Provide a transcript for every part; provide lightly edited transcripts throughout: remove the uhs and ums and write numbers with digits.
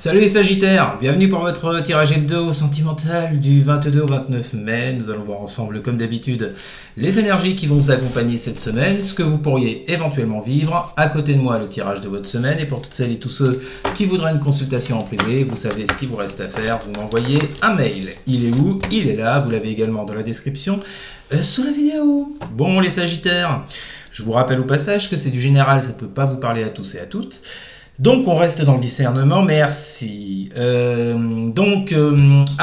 Salut les Sagittaires, bienvenue pour votre tirage hebdo sentimental du 22 au 29 mai. Nous allons voir ensemble, comme d'habitude, les énergies qui vont vous accompagner cette semaine, ce que vous pourriez éventuellement vivre. À côté de moi, le tirage de votre semaine. Et pour toutes celles et tous ceux qui voudraient une consultation en privé, vous savez ce qu'il vous reste à faire. Vous m'envoyez un mail. Il est où? Il est là. Vous l'avez également dans la description sous la vidéo. Bon les Sagittaires, je vous rappelle au passage que c'est du général, ça ne peut pas vous parler à tous et à toutes. Donc on reste dans le discernement, merci. À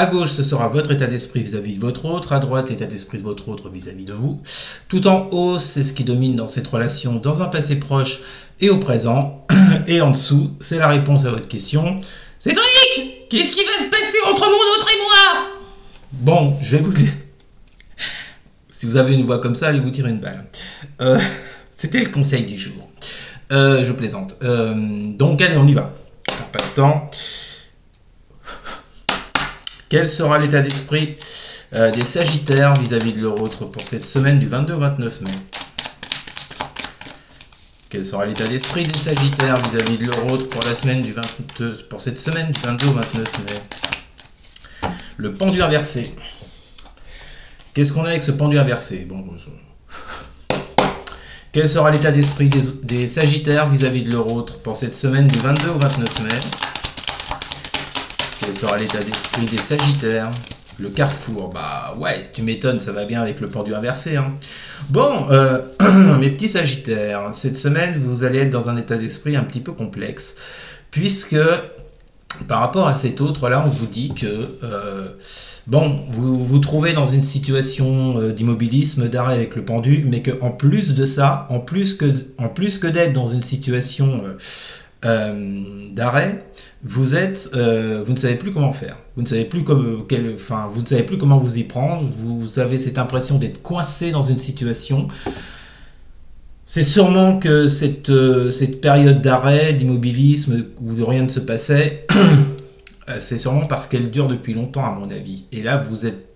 gauche ce sera votre état d'esprit vis-à-vis de votre autre, à droite l'état d'esprit de votre autre vis-à-vis de vous. Tout en haut c'est ce qui domine dans cette relation dans un passé proche et au présent. Et en dessous c'est la réponse à votre question. Cédric, qu'est-ce qui va se passer entre mon autre et moi? Bon, je vais vous le dire. Si vous avez une voix comme ça, allez vous tirer une balle. C'était le conseil du jour. Je plaisante. Donc allez, on y va. On perd pas de temps. Quel sera l'état d'esprit des Sagittaires vis-à-vis de leur autre pour cette semaine du 22 au 29 mai? Quel sera l'état d'esprit des Sagittaires vis-à-vis de leur autre pour la semaine du 22, pour cette semaine du 22 au 29 mai? Le pendu inversé. Qu'est-ce qu'on a avec ce pendu inversé? Bon, quel sera l'état d'esprit des Sagittaires vis-à-vis de leur autre pour cette semaine du 22 au 29 mai? Quel sera l'état d'esprit des Sagittaires? Le carrefour, bah ouais, tu m'étonnes, ça va bien avec le pendu inversé. Hein. Bon, mes petits Sagittaires, cette semaine, vous allez être dans un état d'esprit un petit peu complexe, puisque par rapport à cet autre-là, on vous dit que vous vous trouvez dans une situation d'immobilisme, d'arrêt avec le pendu, mais qu'en plus de ça, en plus que d'être dans une situation d'arrêt, vous ne savez plus comment faire. Vous ne savez plus vous ne savez plus comment vous y prendre. Vous avez cette impression d'être coincé dans une situation. C'est sûrement que cette période d'arrêt, d'immobilisme, où rien ne se passait, c'est sûrement parce qu'elle dure depuis longtemps, à mon avis. Et là, vous êtes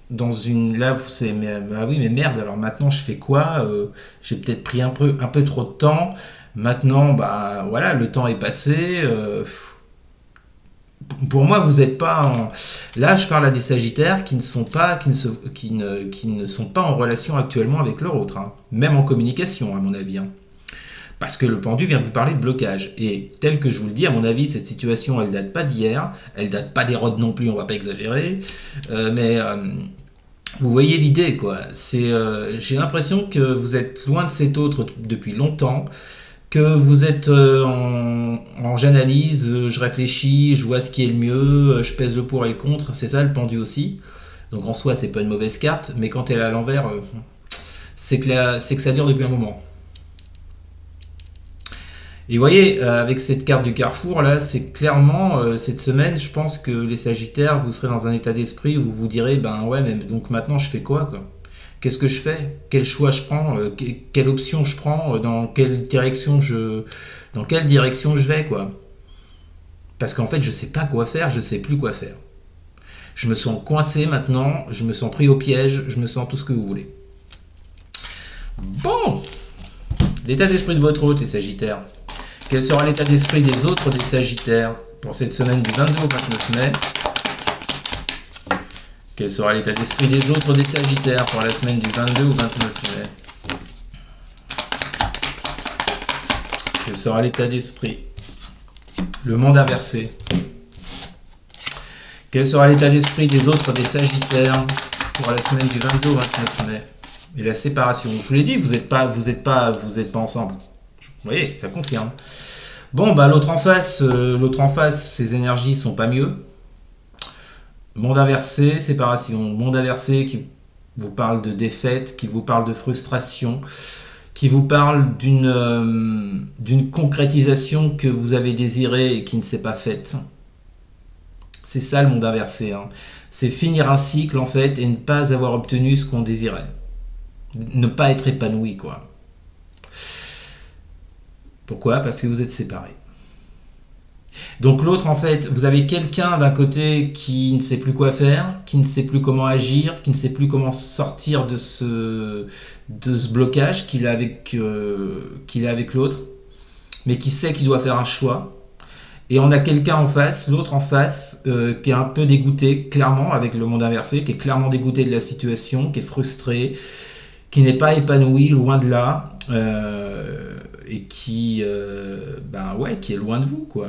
dans une... Là, c'est... Ah oui, mais merde, alors maintenant, je fais quoi? J'ai peut-être pris un peu trop de temps. Maintenant, bah voilà, le temps est passé. Pour moi, vous n'êtes pas en... Là, je parle à des Sagittaires qui ne sont pas en relation actuellement avec leur autre, hein. Même en communication, à mon avis. Hein. Parce que le pendu vient vous parler de blocage. Et tel que je vous le dis, à mon avis, cette situation, elle date pas d'hier. Elle date pas d'Hérode non plus, on va pas exagérer. Vous voyez l'idée, quoi. J'ai l'impression que vous êtes loin de cet autre depuis longtemps. Que vous êtes j'analyse, je réfléchis, je vois ce qui est le mieux, je pèse le pour et le contre, c'est ça le pendu aussi. Donc en soi, c'est pas une mauvaise carte, mais quand elle est à l'envers, c'est que ça dure depuis un moment. Et vous voyez, avec cette carte du carrefour, là, c'est clairement, cette semaine, je pense que les Sagittaires, vous serez dans un état d'esprit où vous vous direz, ben ouais, mais donc maintenant, je fais quoi? Qu'est-ce que je fais? Quel choix je prends? Quelle option je prends? Dans quelle direction je vais, quoi? Parce qu'en fait, je sais pas quoi faire, je sais plus quoi faire. Je me sens coincé maintenant, je me sens pris au piège, je me sens tout ce que vous voulez. Bon! L'état d'esprit de votre autre, les Sagittaires. Quel sera l'état d'esprit des autres des Sagittaires pour cette semaine du 22 au 29 mai? Quel sera l'état d'esprit des autres des Sagittaires pour la semaine du 22 au 29 mai? Quel sera l'état d'esprit? Le monde inversé. Quel sera l'état d'esprit des autres des Sagittaires pour la semaine du 22 au 29 mai? Et la séparation. Je vous l'ai dit, vous n'êtes pas ensemble. Vous voyez, ça confirme. Bon, bah l'autre en face, ses énergies sont pas mieux. Monde inversé, séparation. Monde inversé qui vous parle de défaite, qui vous parle de frustration, qui vous parle d'une concrétisation que vous avez désirée et qui ne s'est pas faite. C'est ça le monde inversé. Hein. C'est finir un cycle en fait et ne pas avoir obtenu ce qu'on désirait. Ne pas être épanoui, quoi. Pourquoi? Parce que vous êtes séparés. Donc l'autre, en fait, vous avez quelqu'un d'un côté qui ne sait plus quoi faire, qui ne sait plus comment agir, qui ne sait plus comment sortir de ce blocage qu'il a avec l'autre, mais qui sait qu'il doit faire un choix. Et on a quelqu'un en face, l'autre en face, qui est un peu dégoûté, clairement, avec le monde inversé, qui est clairement dégoûté de la situation, qui est frustré, qui n'est pas épanoui, loin de là, et qui, ben ouais, qui est loin de vous, quoi.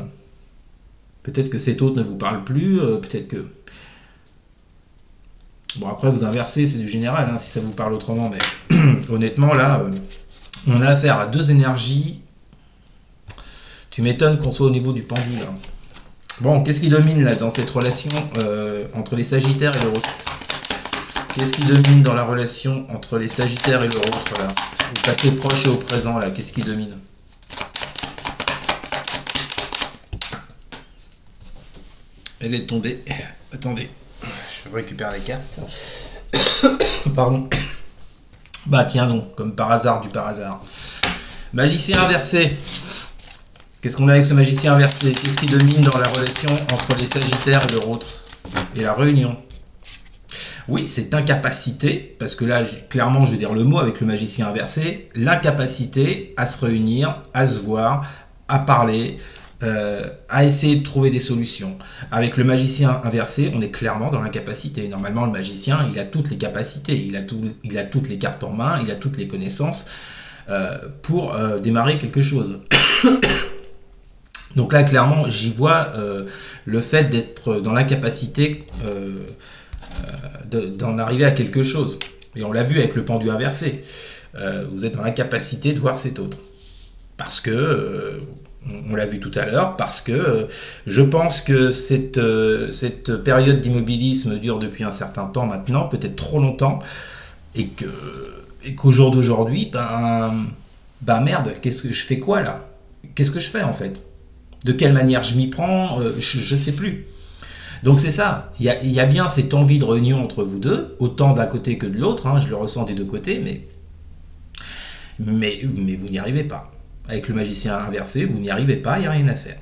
Peut-être que cet autre ne vous parle plus, peut-être que... Bon, après, vous inversez, c'est du général, hein, si ça vous parle autrement, mais honnêtement, là, on a affaire à deux énergies. Tu m'étonnes qu'on soit au niveau du pendule. Hein. Bon, qu'est-ce qui domine, là, dans cette relation entre les Sagittaires et le Rôtre? Qu'est-ce qui domine dans la relation entre les Sagittaires et le Rôtre, là? Au passé proche et au présent, là, qu'est-ce qui domine? Elle est tombée. Attendez. Je récupère les cartes. Pardon. Bah tiens donc, comme par hasard du par hasard. Magicien inversé. Qu'est-ce qu'on a avec ce magicien inversé? Qu'est-ce qui domine dans la relation entre les Sagittaires et le Rôtre? Et la réunion? Oui, c'est incapacité, parce que là, clairement, je vais dire le mot avec le magicien inversé, l'incapacité à se réunir, à se voir, à parler, à essayer de trouver des solutions. Avec le magicien inversé, on est clairement dans l'incapacité. Normalement, le magicien, il a toutes les capacités, il a toutes les cartes en main, il a toutes les connaissances pour démarrer quelque chose. Donc là, clairement, j'y vois le fait d'être dans l'incapacité d'en arriver à quelque chose. Et on l'a vu avec le pendu inversé. Vous êtes dans l'incapacité de voir cet autre. Parce que... on l'a vu tout à l'heure, parce que je pense que cette période d'immobilisme dure depuis un certain temps maintenant, peut-être trop longtemps, et qu'au jour d'aujourd'hui, ben merde, qu'est-ce que je fais quoi là? Qu'est-ce que je fais en fait? De quelle manière je m'y prends? Je sais plus. Donc c'est ça, il y a bien cette envie de réunion entre vous deux, autant d'un côté que de l'autre, hein, je le ressens des deux côtés, mais vous n'y arrivez pas. Avec le magicien inversé, vous n'y arrivez pas, il n'y a rien à faire.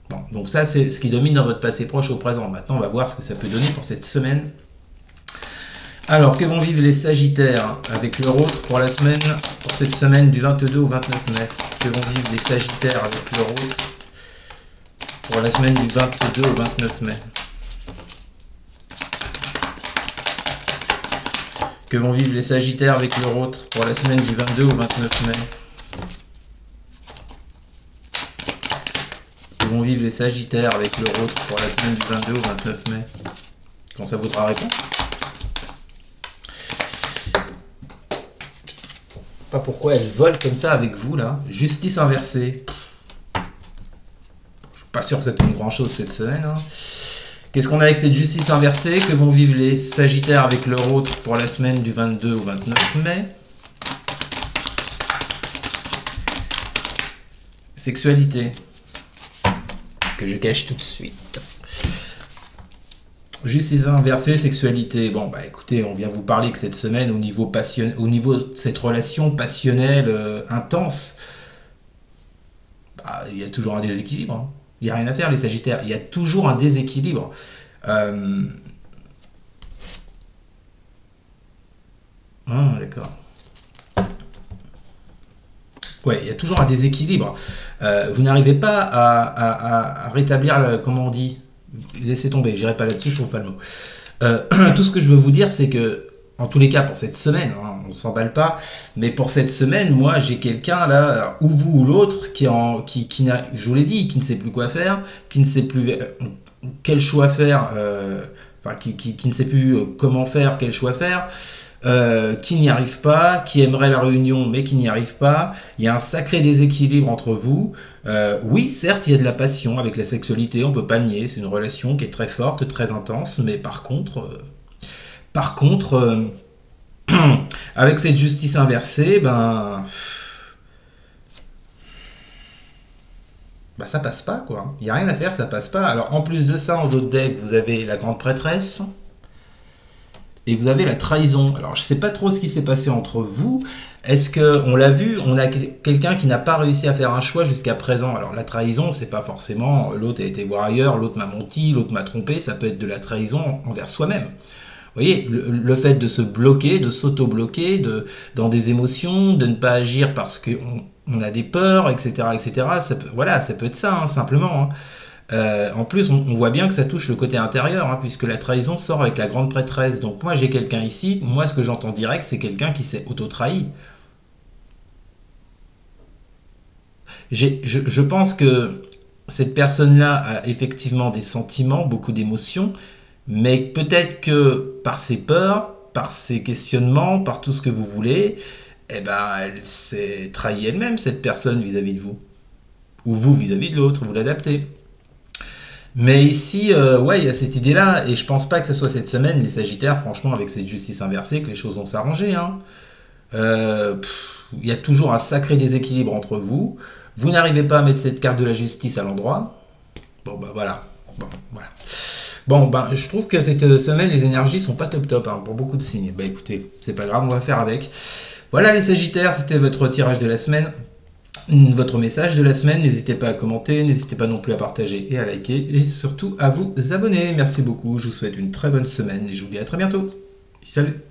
Bon, donc ça, c'est ce qui domine dans votre passé proche au présent. Maintenant, on va voir ce que ça peut donner pour cette semaine. Alors, que vont vivre les Sagittaires avec leur autre pour la semaine, pour cette semaine du 22 au 29 mai? Que vont vivre les Sagittaires avec leur autre pour la semaine du 22 au 29 mai? Que vont vivre les Sagittaires avec leur autre pour la semaine du 22 au 29 mai? Vont vivre les Sagittaires avec leur autre pour la semaine du 22 au 29 mai. Quand ça voudra répondre. Pas pourquoi elle vole comme ça avec vous là. Justice inversée. Je suis pas sûr que ça donne grand chose cette semaine. Hein. Qu'est-ce qu'on a avec cette justice inversée? Que vont vivre les Sagittaires avec leur autre pour la semaine du 22 au 29 mai? Sexualité. Que je cache tout de suite. Justice inversée, sexualité. Bon, bah écoutez, on vient vous parler que cette semaine, au niveau de cette relation passionnelle intense, bah, il y a toujours un déséquilibre. Hein. Il n'y a rien à faire, les Sagittaires. Il y a toujours un déséquilibre. D'accord. Ouais, il y a toujours un déséquilibre. Vous n'arrivez pas à rétablir, comment on dit, laissez tomber, j'irai pas là-dessus, je trouve pas le mot. Tout ce que je veux vous dire, c'est que, en tous les cas, pour cette semaine, hein, on s'emballe pas, mais pour cette semaine, moi, j'ai quelqu'un là, ou vous ou l'autre, qui je vous l'ai dit, qui ne sait plus quoi faire, qui ne sait plus quel choix faire, enfin, qui ne sait plus comment faire, quel choix faire. Qui n'y arrive pas, qui aimerait la réunion mais qui n'y arrive pas. Il y a un sacré déséquilibre entre vous. Oui, certes, il y a de la passion avec la sexualité, on peut pas le nier, c'est une relation qui est très forte, très intense, mais par contre, avec cette justice inversée, ben ça passe pas, quoi. Il n'y a rien à faire, ça passe pas. Alors, en plus de ça, en d'autres decks, vous avez la grande prêtresse. Et vous avez la trahison. Alors, je ne sais pas trop ce qui s'est passé entre vous. Est-ce que, on l'a vu, on a quelqu'un qui n'a pas réussi à faire un choix jusqu'à présent. Alors, la trahison, c'est pas forcément l'autre a été voir ailleurs, l'autre m'a menti, l'autre m'a trompé. Ça peut être de la trahison envers soi-même. Vous voyez, le fait de se bloquer, de s'auto-bloquer dans des émotions, de ne pas agir parce qu'on a des peurs, etc., etc. Ça peut être ça, hein, simplement. Hein. En plus, on voit bien que ça touche le côté intérieur, hein, puisque la trahison sort avec la grande prêtresse. Donc moi, j'ai quelqu'un ici, moi, ce que j'entends direct, c'est quelqu'un qui s'est auto-trahi. Je pense que cette personne-là a effectivement des sentiments, beaucoup d'émotions, mais peut-être que par ses peurs, par ses questionnements, par tout ce que vous voulez, eh ben, elle s'est trahie elle-même, cette personne vis-à-vis de vous. Ou vous vis-à-vis de l'autre, vous l'adaptez. Mais ici, ouais, il y a cette idée-là, et je pense pas que ce soit cette semaine, les Sagittaires, franchement, avec cette justice inversée, que les choses vont s'arranger. Hein. Il y a toujours un sacré déséquilibre entre vous. Vous n'arrivez pas à mettre cette carte de la justice à l'endroit. Bon, bah voilà. Bon, voilà. Bon, ben, je trouve que cette semaine, les énergies sont pas top top hein, pour beaucoup de signes. Bah écoutez, c'est pas grave, on va faire avec. Voilà les Sagittaires, c'était votre tirage de la semaine. Votre message de la semaine, n'hésitez pas à commenter, n'hésitez pas non plus à partager et à liker, et surtout à vous abonner. Merci beaucoup, je vous souhaite une très bonne semaine et je vous dis à très bientôt. Salut!